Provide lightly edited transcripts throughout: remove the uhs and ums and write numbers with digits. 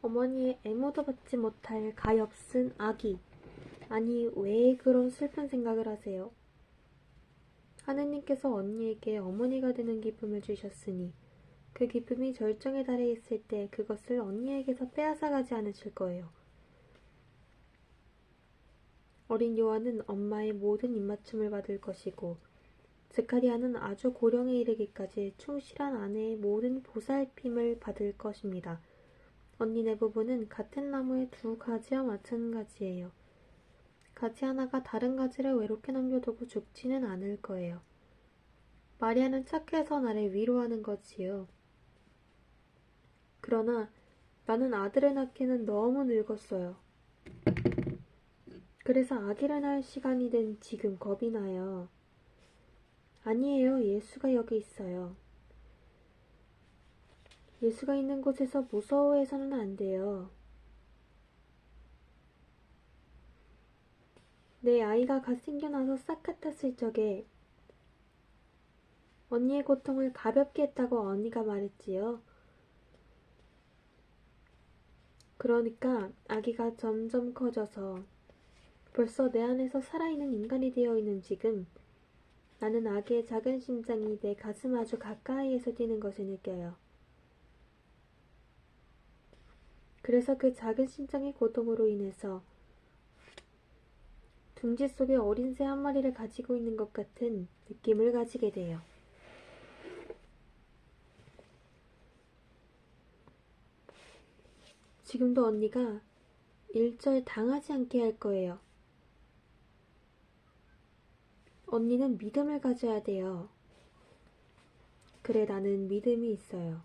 어머니의 애무도 받지 못할 가엾은 아기. 아니, 왜 그런 슬픈 생각을 하세요? 하느님께서 언니에게 어머니가 되는 기쁨을 주셨으니 그 기쁨이 절정에 달해 있을 때 그것을 언니에게서 빼앗아가지 않으실 거예요. 어린 요한은 엄마의 모든 입맞춤을 받을 것이고 스카리아는 아주 고령에 이르기까지 충실한 아내의 모든 보살핌을 받을 것입니다. 언니네 부부는 같은 나무의 두 가지와 마찬가지예요. 가지 하나가 다른 가지를 외롭게 남겨두고 죽지는 않을 거예요. 마리아는 착해서 나를 위로하는 거지요. 그러나 나는 아들을 낳기는 너무 늙었어요. 그래서 아기를 낳을 시간이 된 지금 겁이 나요. 아니에요. 예수가 여기 있어요. 예수가 있는 곳에서 무서워해서는 안 돼요. 내 아이가 갓 생겨나서 싹 같았을 적에 언니의 고통을 가볍게 했다고 언니가 말했지요. 그러니까 아기가 점점 커져서 벌써 내 안에서 살아있는 인간이 되어 있는 지금 나는 아기의 작은 심장이 내 가슴 아주 가까이에서 뛰는 것을 느껴요. 그래서 그 작은 심장의 고통으로 인해서 둥지 속에 어린 새 한 마리를 가지고 있는 것 같은 느낌을 가지게 돼요. 지금도 언니가 일절 당하지 않게 할 거예요. 언니는 믿음을 가져야 돼요. 그래, 나는 믿음이 있어요.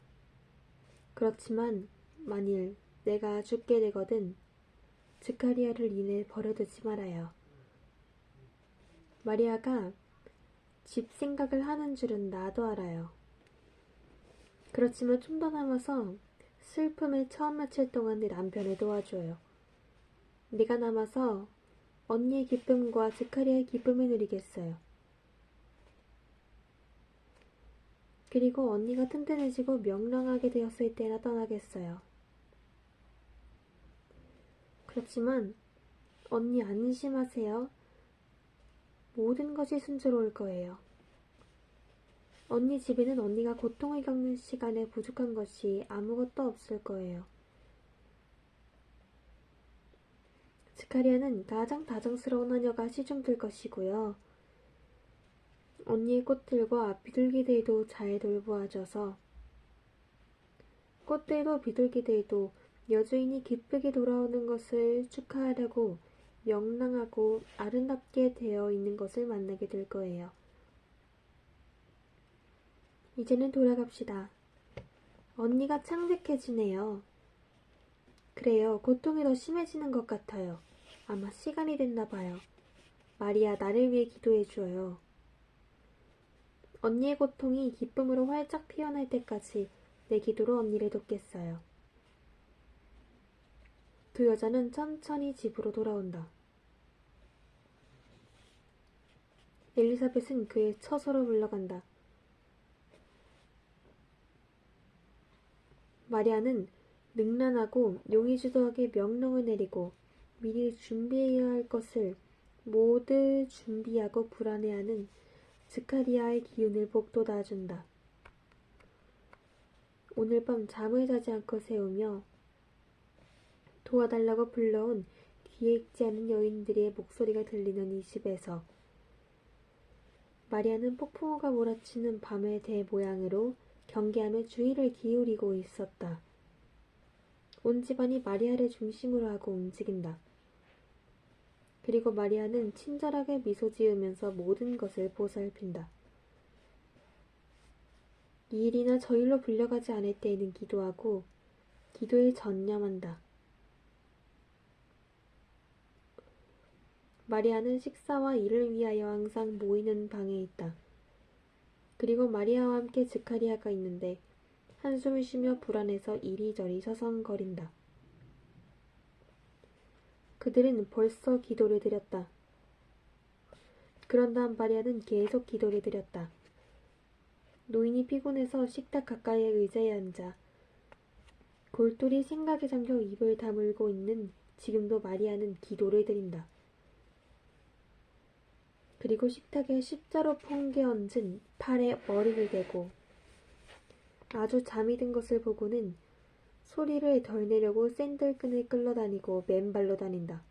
그렇지만 만일 내가 죽게 되거든 스카리아를 인해 버려두지 말아요. 마리아가 집 생각을 하는 줄은 나도 알아요. 그렇지만 좀 더 남아서 슬픔을 처음 며칠 동안 내 남편을 도와줘요. 네가 남아서 언니의 기쁨과 스카리아의 기쁨을 누리겠어요. 그리고 언니가 튼튼해지고 명랑하게 되었을 때나 떠나겠어요. 그렇지만 언니 안심하세요. 모든 것이 순조로울 거예요. 언니 집에는 언니가 고통을 겪는 시간에 부족한 것이 아무것도 없을 거예요. 스카리아는 가장 다정스러운 하녀가 시중될 것이고요. 언니의 꽃들과 비둘기들도 잘 돌보아줘서 꽃들도 비둘기들도 여주인이 기쁘게 돌아오는 것을 축하하려고 명랑하고 아름답게 되어 있는 것을 만나게 될 거예요. 이제는 돌아갑시다. 언니가 창백해지네요. 그래요. 고통이 더 심해지는 것 같아요. 아마 시간이 됐나 봐요. 마리아, 나를 위해 기도해 줘요. 언니의 고통이 기쁨으로 활짝 피어날 때까지 내 기도로 언니를 돕겠어요. 두 여자는 천천히 집으로 돌아온다. 엘리사벳은 그의 처소로 물러간다. 마리아는 능란하고 용의주도하게 명령을 내리고 미리 준비해야 할 것을 모두 준비하고 불안해하는 스카리아의 기운을 북돋아준다. 오늘 밤 잠을 자지 않고 새우며 도와달라고 불러온 기획지 않은 여인들의 목소리가 들리는 이 집에서 마리아는 폭풍우가 몰아치는 밤의 대 모양으로 경계하며 주의를 기울이고 있었다. 온 집안이 마리아를 중심으로 하고 움직인다. 그리고 마리아는 친절하게 미소 지으면서 모든 것을 보살핀다. 이 일이나 저 일로 불려가지 않을 때에는 기도하고 기도에 전념한다. 마리아는 식사와 일을 위하여 항상 모이는 방에 있다. 그리고 마리아와 함께 스카리아가 있는데 한숨을 쉬며 불안해서 이리저리 서성거린다. 그들은 벌써 기도를 드렸다. 그런 다음 마리아는 계속 기도를 드렸다. 노인이 피곤해서 식탁 가까이의 의자에 앉아 골똘히 생각에 잠겨 입을 다물고 있는 지금도 마리아는 기도를 드린다. 그리고 식탁에 십자로 펑게 얹은 팔에 머리를 대고 아주 잠이 든 것을 보고는 소리를 덜 내려고 샌들끈을 끌러다니고 맨발로 다닌다.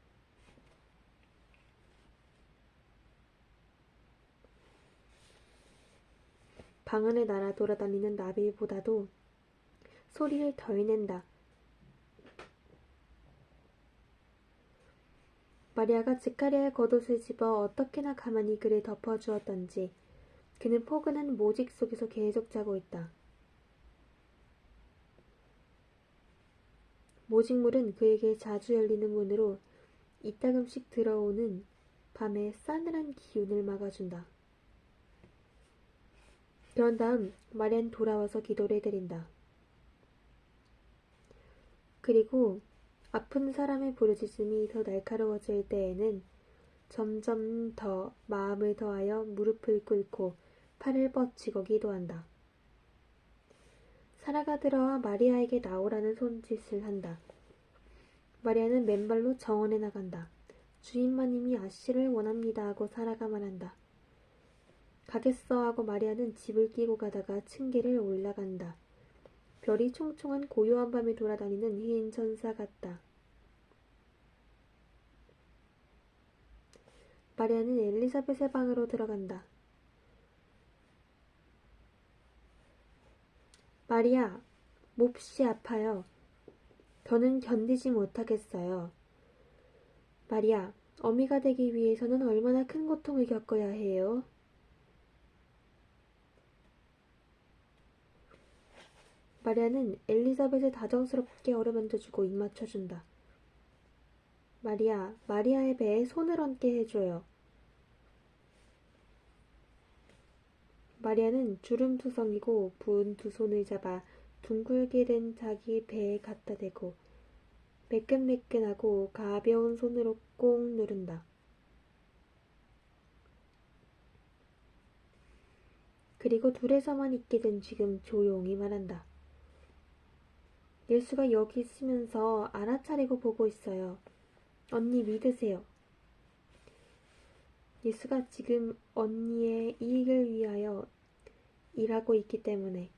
방 안을 날아 돌아다니는 나비보다도 소리를 덜 낸다. 마리아가 즈카리아의 겉옷을 집어 어떻게나 가만히 그를 덮어주었던지 그는 포근한 모직 속에서 계속 자고 있다. 모직물은 그에게 자주 열리는 문으로 이따금씩 들어오는 밤의 싸늘한 기운을 막아준다. 그런 다음 마리아는 돌아와서 기도를 드린다. 그리고 아픈 사람의 부르짖음이 더 날카로워질 때에는 점점 더 마음을 더하여 무릎을 꿇고 팔을 뻗치고 기도한다. 사라가 들어와 마리아에게 나오라는 손짓을 한다. 마리아는 맨발로 정원에 나간다. 주인마님이 아씨를 원합니다 하고 사라가 말한다. 가겠어 하고 마리아는 집을 끼고 가다가 층계를 올라간다. 별이 총총한 고요한 밤에 돌아다니는 흰 천사 같다. 마리아는 엘리사벳의 방으로 들어간다. 마리아, 몹시 아파요. 더는 견디지 못하겠어요. 마리아, 어미가 되기 위해서는 얼마나 큰 고통을 겪어야 해요? 마리아는 엘리사벳을 다정스럽게 어루만져주고 입 맞춰준다. 마리아, 마리아의 배에 손을 얹게 해줘요. 마리아는 주름투성이고 부은 두 손을 잡아 둥글게 된 자기 배에 갖다 대고 매끈매끈하고 가벼운 손으로 꼭 누른다. 그리고 둘에서만 있게 된 지금 조용히 말한다. 예수가 여기 있으면서 알아차리고 보고 있어요. 언니 믿으세요. 예수가 지금 언니의 이익을 위하여 일하고 있기 때문에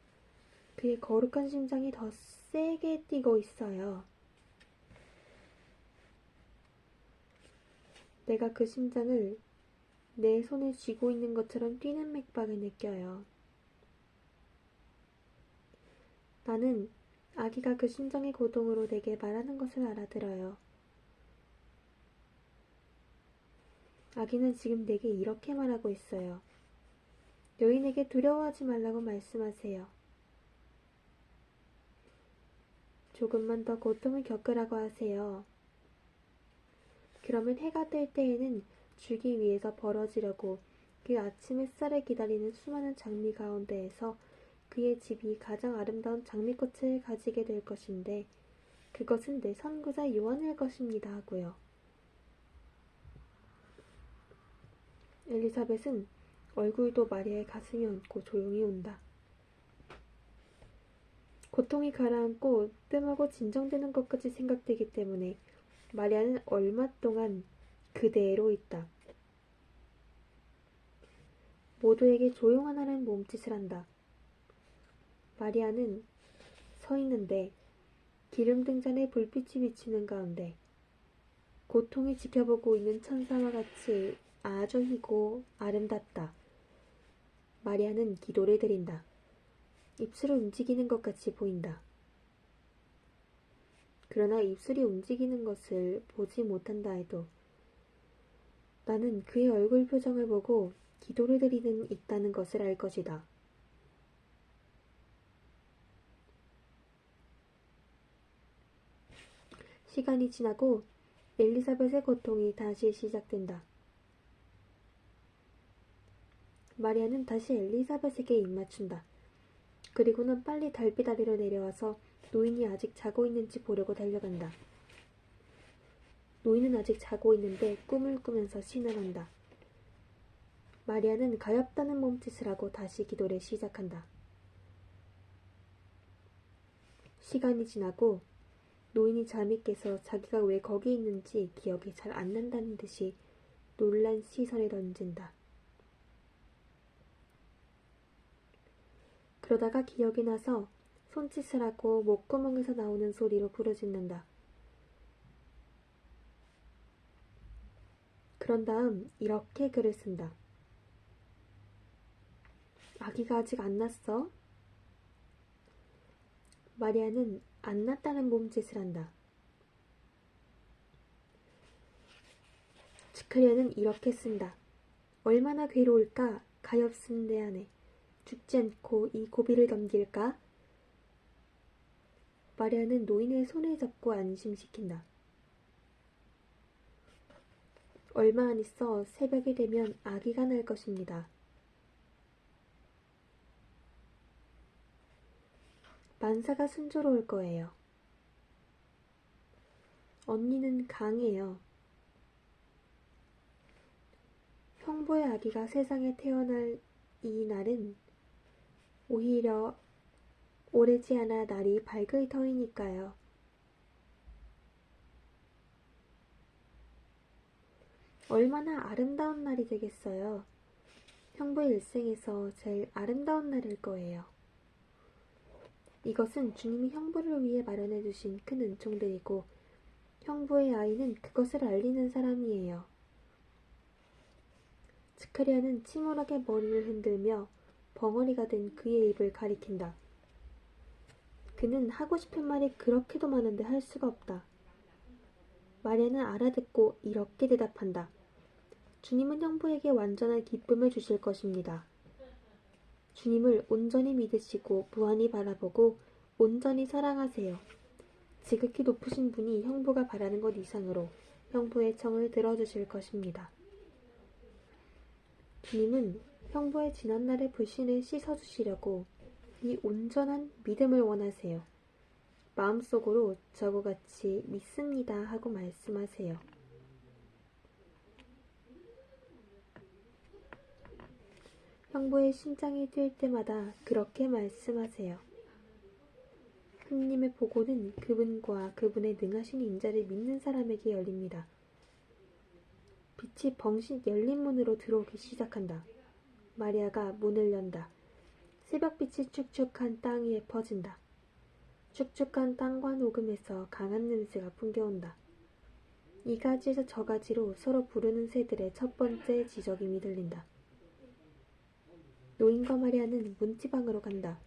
그의 거룩한 심장이 더 세게 뛰고 있어요. 내가 그 심장을 내 손에 쥐고 있는 것처럼 뛰는 맥박을 느껴요. 나는 아기가 그 심장의 고동으로 내게 말하는 것을 알아들어요. 아기는 지금 내게 이렇게 말하고 있어요. 여인에게 두려워하지 말라고 말씀하세요. 조금만 더 고통을 겪으라고 하세요. 그러면 해가 뜰 때에는 주기 위해서 벌어지려고 그 아침 햇살을 기다리는 수많은 장미 가운데에서 그의 집이 가장 아름다운 장미꽃을 가지게 될 것인데 그것은 내 선구자 요한일 것입니다 하고요. 엘리사벳은 얼굴도 마리아의 가슴에 얹고 조용히 운다. 고통이 가라앉고 뜸하고 진정되는 것까지 생각되기 때문에 마리아는 얼마 동안 그대로 있다. 모두에게 조용하라는 몸짓을 한다. 마리아는 서 있는데 기름 등잔에 불빛이 비치는 가운데 고통이 지켜보고 있는 천사와 같이 아주 희고 아름답다. 마리아는 기도를 드린다. 입술을 움직이는 것 같이 보인다. 그러나 입술이 움직이는 것을 보지 못한다 해도 나는 그의 얼굴 표정을 보고 기도를 드리는 있다는 것을 알 것이다. 시간이 지나고 엘리사벳의 고통이 다시 시작된다. 마리아는 다시 엘리사벳에게 입맞춘다. 그리고는 빨리 달빛 아래로 내려와서 노인이 아직 자고 있는지 보려고 달려간다. 노인은 아직 자고 있는데 꿈을 꾸면서 신음한다. 마리아는 가엾다는 몸짓을 하고 다시 기도를 시작한다. 시간이 지나고 노인이 잠이 깨서 자기가 왜 거기 있는지 기억이 잘 안 난다는 듯이 놀란 시선을 던진다. 그러다가 기억이 나서 손짓을 하고 목구멍에서 나오는 소리로 부르짖는다. 그런 다음 이렇게 글을 쓴다. 아기가 아직 안 났어? 마리아는 안 났다는 몸짓을 한다. 즈카리아는 이렇게 쓴다. 얼마나 괴로울까? 가엾은 내 안에. 죽지 않고 이 고비를 넘길까? 마리아는 노인의 손을 잡고 안심시킨다. 얼마 안 있어 새벽이 되면 아기가 날 것입니다. 만사가 순조로울 거예요. 언니는 강해요. 형부의 아기가 세상에 태어날 이 날은 오히려 오래지 않아 날이 밝을 터이니까요. 얼마나 아름다운 날이 되겠어요. 형부의 일생에서 제일 아름다운 날일 거예요. 이것은 주님이 형부를 위해 마련해 두신 큰 은총들이고 형부의 아이는 그것을 알리는 사람이에요. 즈카리아는 침울하게 머리를 흔들며 벙어리가 된 그의 입을 가리킨다. 그는 하고 싶은 말이 그렇게도 많은데 할 수가 없다. 마리아는 알아듣고 이렇게 대답한다. 주님은 형부에게 완전한 기쁨을 주실 것입니다. 주님을 온전히 믿으시고 무한히 바라보고 온전히 사랑하세요. 지극히 높으신 분이 형부가 바라는 것 이상으로 형부의 청을 들어주실 것입니다. 주님은 형부의 지난날의 불신을 씻어주시려고 이 온전한 믿음을 원하세요. 마음속으로 저와 같이 믿습니다 하고 말씀하세요. 형부의 심장이 뛸 때마다 그렇게 말씀하세요. 하느님의 보고는 그분과 그분의 능하신 인자를 믿는 사람에게 열립니다. 빛이 벙신 열린 문으로 들어오기 시작한다. 마리아가 문을 연다. 새벽빛이 축축한 땅 위에 퍼진다. 축축한 땅과 녹음에서 강한 냄새가 풍겨온다. 이 가지에서 저 가지로 서로 부르는 새들의 첫 번째 지저귀이 들린다. 노인과 마리아는 문지방으로 간다.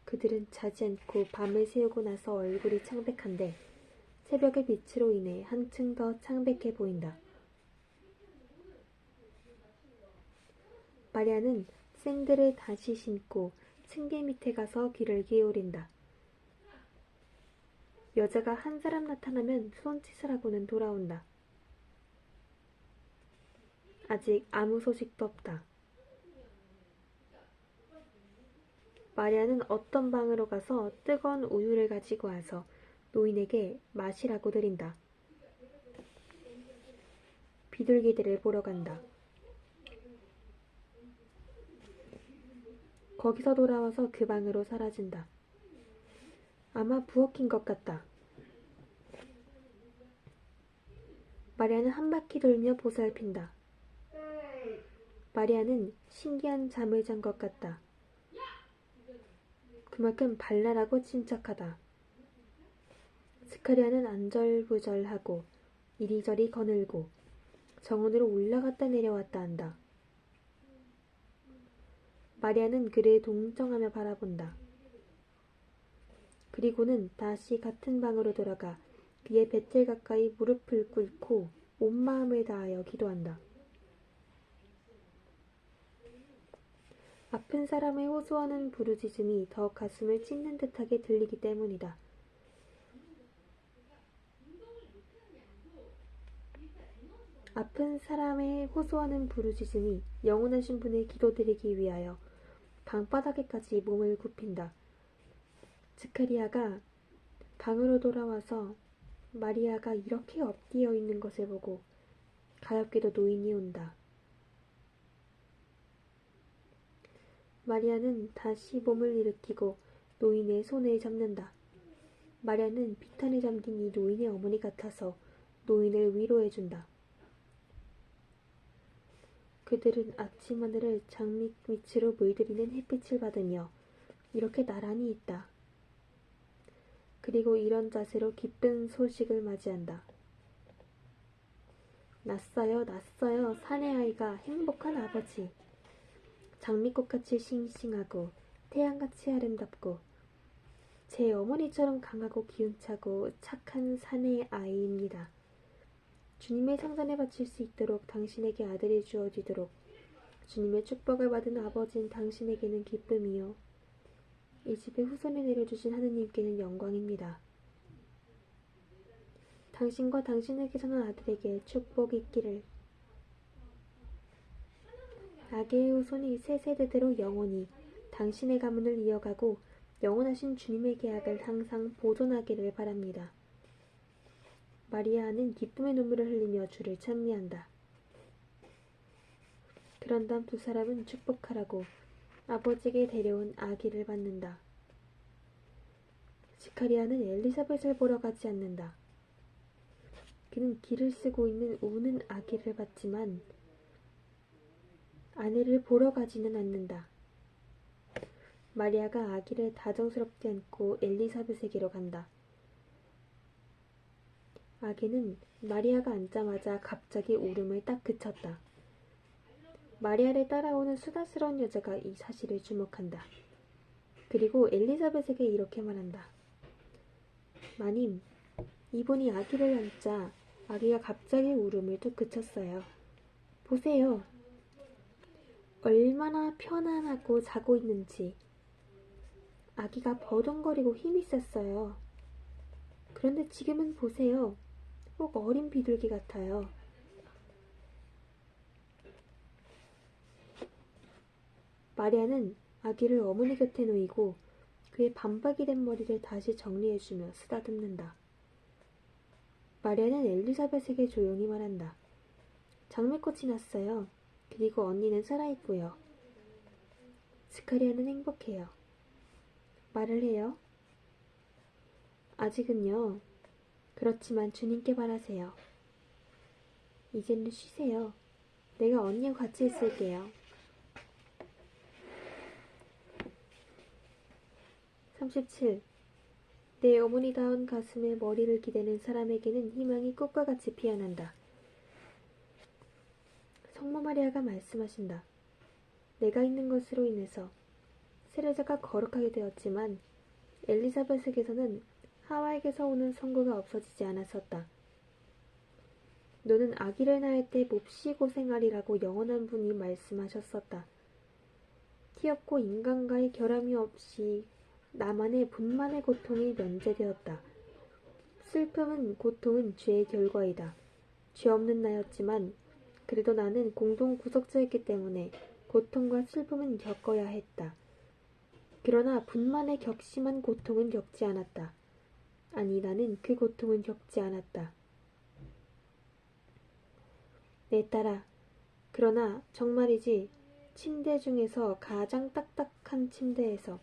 그들은 자지 않고 밤을 새우고 나서 얼굴이 창백한데 새벽의 빛으로 인해 한층 더 창백해 보인다. 마리아는 샌들을 다시 신고 층계 밑에 가서 귀를 기울인다. 여자가 한 사람 나타나면 손짓을 하고는 돌아온다. 아직 아무 소식도 없다. 마리아는 어떤 방으로 가서 뜨거운 우유를 가지고 와서 노인에게 마시라고 드린다. 비둘기들을 보러 간다. 거기서 돌아와서 그 방으로 사라진다. 아마 부엌인 것 같다. 마리아는 한 바퀴 돌며 보살핀다. 마리아는 신기한 잠을 잔 것 같다. 그만큼 발랄하고 침착하다. 스카리아는 안절부절하고 이리저리 거늘고 정원으로 올라갔다 내려왔다 한다. 마리아는 그를 동정하며 바라본다. 그리고는 다시 같은 방으로 돌아가 그의 뱃을 가까이 무릎을 꿇고 온 마음을 다하여 기도한다. 아픈 사람을 호소하는 부르짖음이 더 가슴을 찢는 듯하게 들리기 때문이다. 아픈 사람의 호소하는 부르짖음이 영원하신 분을 기도드리기 위하여 방바닥에까지 몸을 굽힌다. 즈카리아가 방으로 돌아와서 마리아가 이렇게 엎드려 있는 것을 보고 가엾게도 노인이 온다. 마리아는 다시 몸을 일으키고 노인의 손을 잡는다. 마리아는 비탄에 잠긴 이 노인의 어머니 같아서 노인을 위로해준다. 그들은 아침 하늘을 장미 밑으로 물들이는 햇빛을 받으며 이렇게 나란히 있다. 그리고 이런 자세로 기쁜 소식을 맞이한다. 났어요, 났어요, 사내 아이가 행복한 아버지. 장미꽃같이 싱싱하고 태양같이 아름답고 제 어머니처럼 강하고 기운차고 착한 사내 아이입니다. 주님의 상잔에 바칠 수 있도록 당신에게 아들이 주어지도록 주님의 축복을 받은 아버지인 당신에게는 기쁨이요. 이 집에 후손을 내려주신 하느님께는 영광입니다. 당신과 당신에게서 난 아들에게 축복이 있기를. 아기의 후손이 세 세대대로 영원히 당신의 가문을 이어가고 영원하신 주님의 계약을 항상 보존하기를 바랍니다. 마리아는 기쁨의 눈물을 흘리며 주를 찬미한다. 그런 다음 두 사람은 축복하라고 아버지에게 데려온 아기를 받는다. 스카리아는 엘리사벳을 보러 가지 않는다. 그는 길을 쓰고 있는 우는 아기를 봤지만 아내를 보러 가지는 않는다. 마리아가 아기를 다정스럽게 안고 엘리사벳에게로 간다. 아기는 마리아가 앉자마자 갑자기 울음을 딱 그쳤다. 마리아를 따라오는 수다스러운 여자가 이 사실을 주목한다. 그리고 엘리사벳에게 이렇게 말한다. 마님, 이분이 아기를 안자 아기가 갑자기 울음을 뚝 그쳤어요. 보세요. 얼마나 편안하고 자고 있는지. 아기가 버둥거리고 힘이 셌어요. 그런데 지금은 보세요. 꼭 어린 비둘기 같아요. 마리아는 아기를 어머니 곁에 놓이고 그의 반박이 된 머리를 다시 정리해주며 쓰다듬는다. 마리아는 엘리사벳에게 조용히 말한다. 장미꽃이 났어요. 그리고 언니는 살아있고요. 스카리아는 행복해요. 말을 해요. 아직은요. 그렇지만 주님께 바라세요. 이제는 쉬세요. 내가 언니와 같이 있을게요. 37. 내 어머니다운 가슴에 머리를 기대는 사람에게는 희망이 꽃과 같이 피어난다. 성모 마리아가 말씀하신다. 내가 있는 것으로 인해서 세례자가 거룩하게 되었지만 엘리사벳에게서는 하와에게서 오는 선고가 없어지지 않았었다. 너는 아기를 낳을 때 몹시 고생하리라고 영원한 분이 말씀하셨었다. 티 없고 인간과의 결함이 없이 나만의 분만의 고통이 면제되었다. 슬픔은 고통은 죄의 결과이다. 죄 없는 나였지만 그래도 나는 공동 구속자였기 때문에 고통과 슬픔은 겪어야 했다. 그러나 분만의 격심한 고통은 겪지 않았다. 아니, 나는 그 고통은 겪지 않았다. 내 딸아, 그러나 정말이지 침대 중에서 가장 딱딱한 침대에서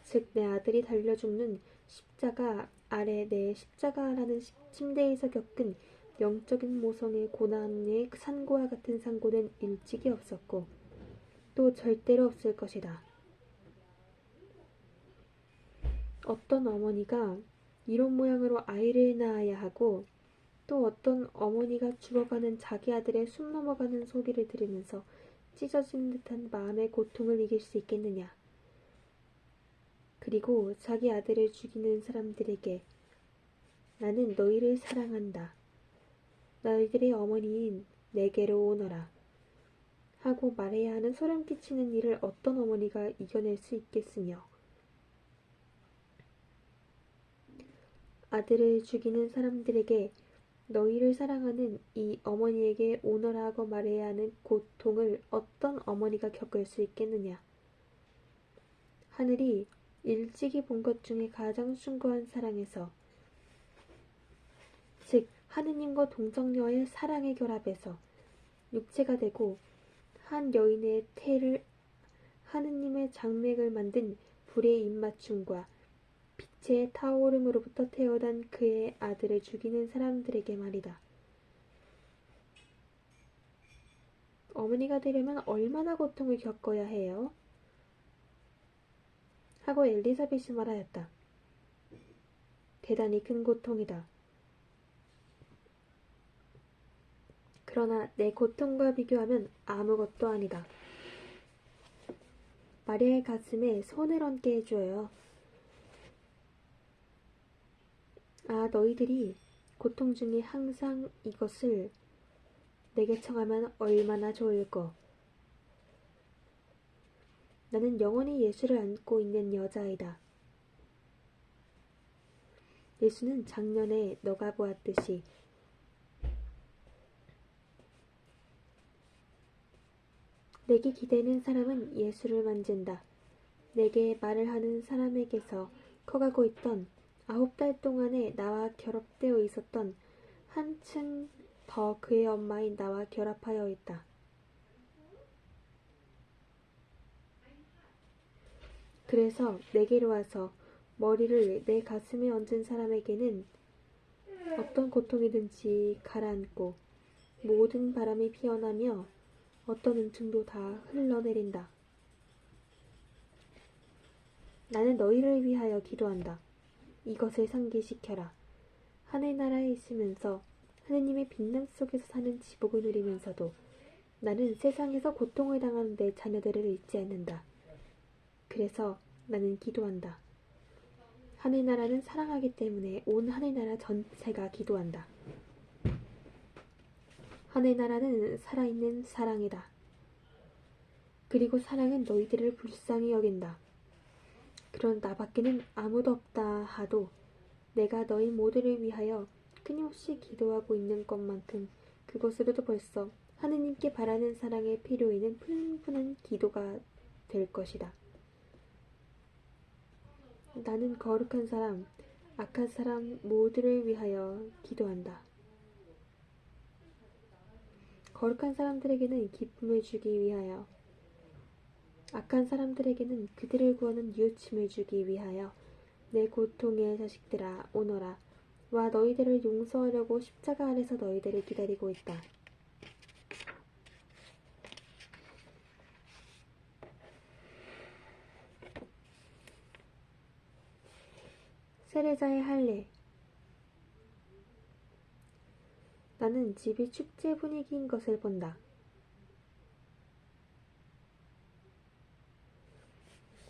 즉 내 아들이 달려 죽는 십자가 아래 내 십자가라는 침대에서 겪은 영적인 모성의 고난의 산고와 같은 상고는 일찍이 없었고 또 절대로 없을 것이다. 어떤 어머니가 이런 모양으로 아이를 낳아야 하고 또 어떤 어머니가 죽어가는 자기 아들의 숨 넘어가는 소리를 들으면서 찢어지는 듯한 마음의 고통을 이길 수 있겠느냐. 그리고 자기 아들을 죽이는 사람들에게 나는 너희를 사랑한다. 너희들의 어머니인 내게로 오너라. 하고 말해야 하는 소름 끼치는 일을 어떤 어머니가 이겨낼 수 있겠으며 아들을 죽이는 사람들에게 너희를 사랑하는 이 어머니에게 오너라 하고 말해야 하는 고통을 어떤 어머니가 겪을 수 있겠느냐. 하늘이 일찍이 본 것 중에 가장 숭고한 사랑에서 즉 하느님과 동정녀의 사랑의 결합에서 육체가 되고 한 여인의 태를 하느님의 장맥을 만든 불의 입맞춤과 기체의 타오름으로부터 태어난 그의 아들을 죽이는 사람들에게 말이다. 어머니가 되려면 얼마나 고통을 겪어야 해요? 하고 엘리사벳이 말하였다. 대단히 큰 고통이다. 그러나 내 고통과 비교하면 아무것도 아니다. 마리아의 가슴에 손을 얹게 해주어요. 아, 너희들이 고통 중에 항상 이것을 내게 청하면 얼마나 좋을꼬. 나는 영원히 예수를 안고 있는 여자이다. 예수는 작년에 너가 보았듯이 내게 기대는 사람은 예수를 만진다. 내게 말을 하는 사람에게서 커가고 있던 9달 동안에 나와 결합되어 있었던 한층 더 그의 엄마인 나와 결합하여 있다. 그래서 내게로 와서 머리를 내 가슴에 얹은 사람에게는 어떤 고통이든지 가라앉고 모든 바람이 피어나며 어떤 은총도 다 흘러내린다. 나는 너희를 위하여 기도한다. 이것을 상기시켜라. 하늘나라에 있으면서 하느님의 빛남 속에서 사는 지복을 누리면서도 나는 세상에서 고통을 당하는 내 자녀들을 잊지 않는다. 그래서 나는 기도한다. 하늘나라는 사랑하기 때문에 온 하늘나라 전체가 기도한다. 하늘나라는 살아있는 사랑이다. 그리고 사랑은 너희들을 불쌍히 여긴다. 그런 나밖에는 아무도 없다 하도 내가 너희 모두를 위하여 끊임없이 기도하고 있는 것만큼 그것으로도 벌써 하느님께 바라는 사랑의 필요에는 풍부한 기도가 될 것이다. 나는 거룩한 사람, 악한 사람 모두를 위하여 기도한다. 거룩한 사람들에게는 기쁨을 주기 위하여, 악한 사람들에게는 그들을 구하는 뉘우침을 주기 위하여 내 고통의 자식들아 오너라. 와 너희들을 용서하려고 십자가 아래서 너희들을 기다리고 있다. 세례자의 할례. 나는 집이 축제 분위기인 것을 본다.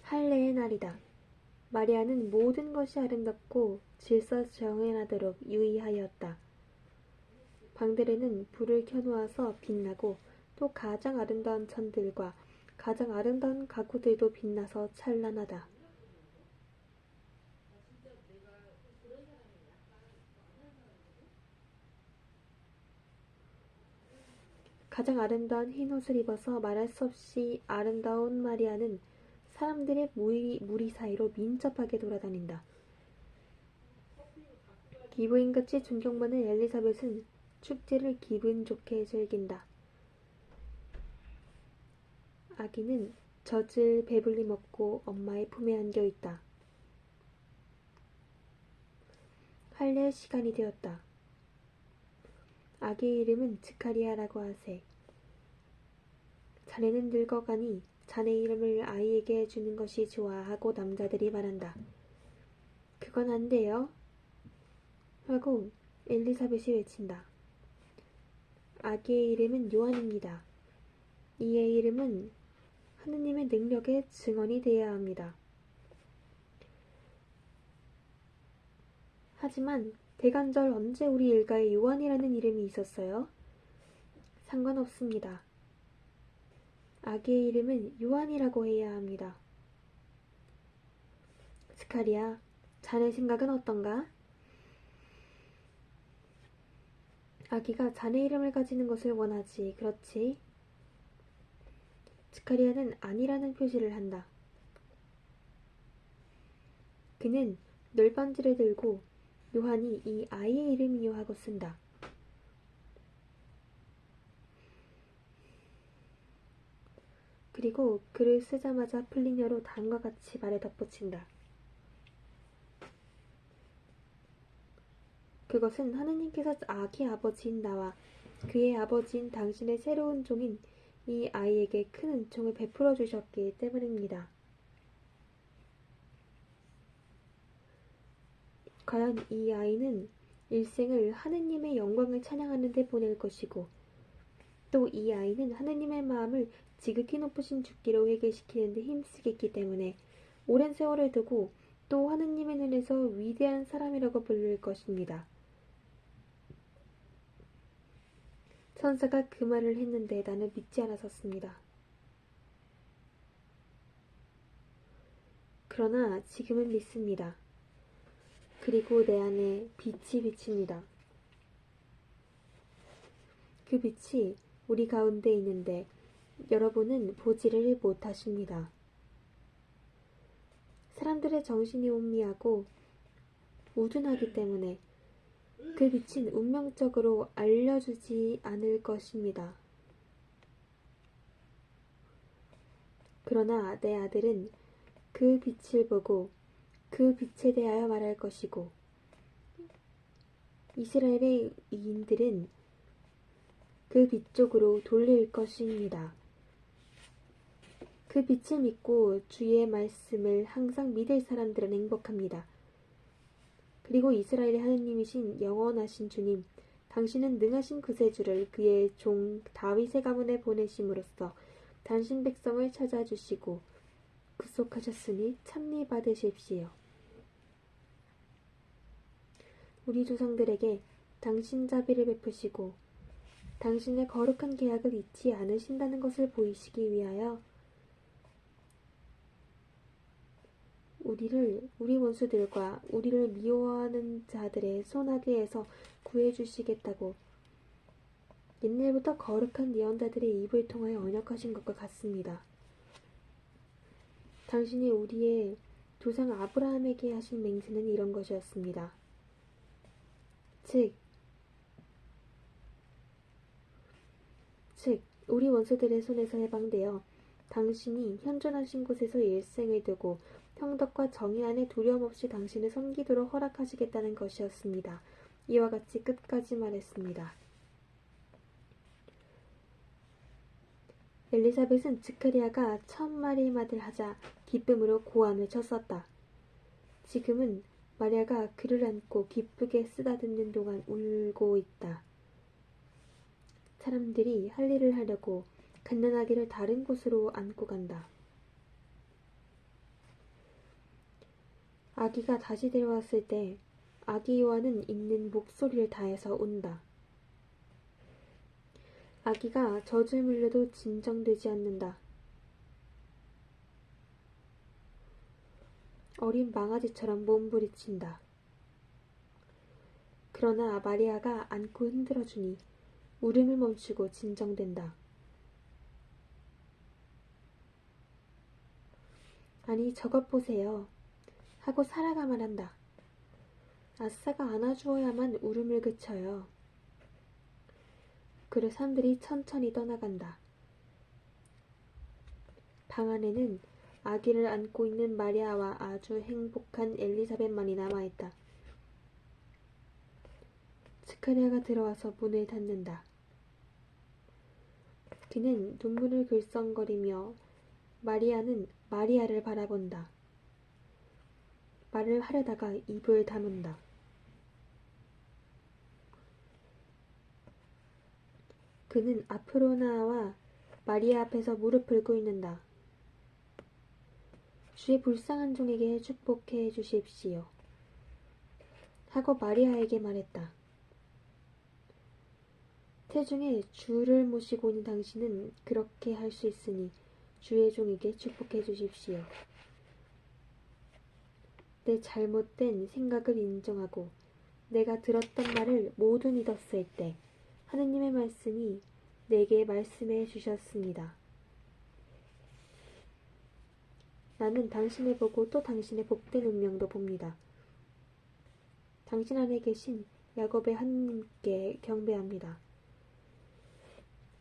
할례의 날이다. 마리아는 모든 것이 아름답고 질서정연하도록 유의하였다. 방들에는 불을 켜놓아서 빛나고 또 가장 아름다운 천들과 가장 아름다운 가구들도 빛나서 찬란하다. 가장 아름다운 흰옷을 입어서 말할 수 없이 아름다운 마리아는 사람들의 무리 사이로 민첩하게 돌아다닌다. 기부인같이 존경받는 엘리사벳은 축제를 기분 좋게 즐긴다. 아기는 젖을 배불리 먹고 엄마의 품에 안겨 있다. 할례 시간이 되었다. 아기의 이름은 즈카리아라고 하세. 자네는 늙어가니 자네 이름을 아이에게 주는 것이 좋아 하고 남자들이 말한다. 그건 안 돼요. 하고 엘리사벳이 외친다. 아기의 이름은 요한입니다. 이의 이름은 하느님의 능력의 증언이 되어야 합니다. 하지만 대간절 언제 우리 일가에 요한이라는 이름이 있었어요? 상관없습니다. 아기의 이름은 요한이라고 해야 합니다. 스카리야, 자네 생각은 어떤가? 아기가 자네 이름을 가지는 것을 원하지, 그렇지? 스카리아는 아니라는 표시를 한다. 그는 널빤지를 들고 요한이 이 아이의 이름이요 하고 쓴다. 그리고 글을 쓰자마자 플리녀로 다음과 같이 말에 덧붙인다. 그것은 하느님께서 아기 아버지인 나와 그의 아버지인 당신의 새로운 종인 이 아이에게 큰 은총을 베풀어 주셨기 때문입니다. 과연 이 아이는 일생을 하느님의 영광을 찬양하는 데 보낼 것이고 또 이 아이는 하느님의 마음을 지극히 높으신 주께로 회개시키는 데 힘쓰겠기 때문에 오랜 세월을 두고 또 하느님의 눈에서 위대한 사람이라고 불릴 것입니다. 천사가 그 말을 했는데 나는 믿지 않았었습니다. 그러나 지금은 믿습니다. 그리고 내 안에 빛이 비칩니다. 그 빛이 우리 가운데 있는데 여러분은 보지를 못하십니다. 사람들의 정신이 혼미하고 우둔하기 때문에 그 빛은 운명적으로 알려주지 않을 것입니다. 그러나 내 아들은 그 빛을 보고 그 빛에 대하여 말할 것이고 이스라엘의 이인들은 그 빛 쪽으로 돌릴 것입니다. 그 빛을 믿고 주의 말씀을 항상 믿을 사람들은 행복합니다. 그리고 이스라엘의 하느님이신 영원하신 주님, 당신은 능하신 구세주를 그의 종 다윗의 가문에 보내심으로써 당신 백성을 찾아주시고 구속하셨으니 찬미 받으십시오. 우리 조상들에게 당신 자비를 베푸시고 당신의 거룩한 계약을 잊지 않으신다는 것을 보이시기 위하여 우리 원수들과 우리를 미워하는 자들의 손아귀에서 구해주시겠다고 옛날부터 거룩한 예언자들의 입을 통하여 언약하신 것과 같습니다. 당신이 우리의 조상 아브라함에게 하신 맹세는 이런 것이었습니다. 즉 우리 원수들의 손에서 해방되어 당신이 현존하신 곳에서 일생을 두고 형덕과 정의 안에 두려움 없이 당신을 섬기도록 허락하시겠다는 것이었습니다. 이와 같이 끝까지 말했습니다. 엘리사벳은 스가랴가 첫 말을 하자 기쁨으로 고함을 쳤었다. 지금은 마리아가 그를 안고 기쁘게 쓰다듬는 동안 울고 있다. 사람들이 할 일을 하려고 갓난아기를 다른 곳으로 안고 간다. 아기가 다시 데려왔을 때 아기 요한은 있는 목소리를 다해서 운다. 아기가 젖을 물려도 진정되지 않는다. 어린 망아지처럼 몸부리친다. 그러나 마리아가 안고 흔들어주니 울음을 멈추고 진정된다. 아니 저것 보세요. 하고 사라가 말한다. 아싸가 안아주어야만 울음을 그쳐요. 그래 사람들이 천천히 떠나간다. 방 안에는 아기를 안고 있는 마리아와 아주 행복한 엘리사벳만이 남아있다. 스가랴가 들어와서 문을 닫는다. 그는 눈물을 글썽거리며 마리아는 마리아를 바라본다. 말을 하려다가 입을 다문다. 그는 앞으로 나와 마리아 앞에서 무릎을 꿇는다. 주의 불쌍한 종에게 축복해 주십시오. 하고 마리아에게 말했다. 태중에 주를 모시고 있는 당신은 그렇게 할 수 있으니 주의 종에게 축복해 주십시오. 내 잘못된 생각을 인정하고 내가 들었던 말을 모두 믿었을 때 하느님의 말씀이 내게 말씀해 주셨습니다. 나는 당신을 보고 또 당신의 복된 운명도 봅니다. 당신 안에 계신 야곱의 하느님께 경배합니다.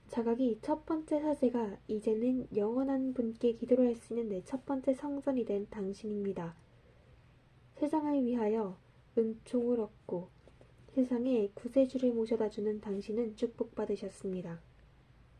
자각이 첫 번째 사제가 이제는 영원한 분께 기도를 할 수 있는 내 첫 번째 성전이 된 당신입니다. 세상을 위하여 은총을 얻고 세상에 구세주를 모셔다주는 당신은 축복받으셨습니다.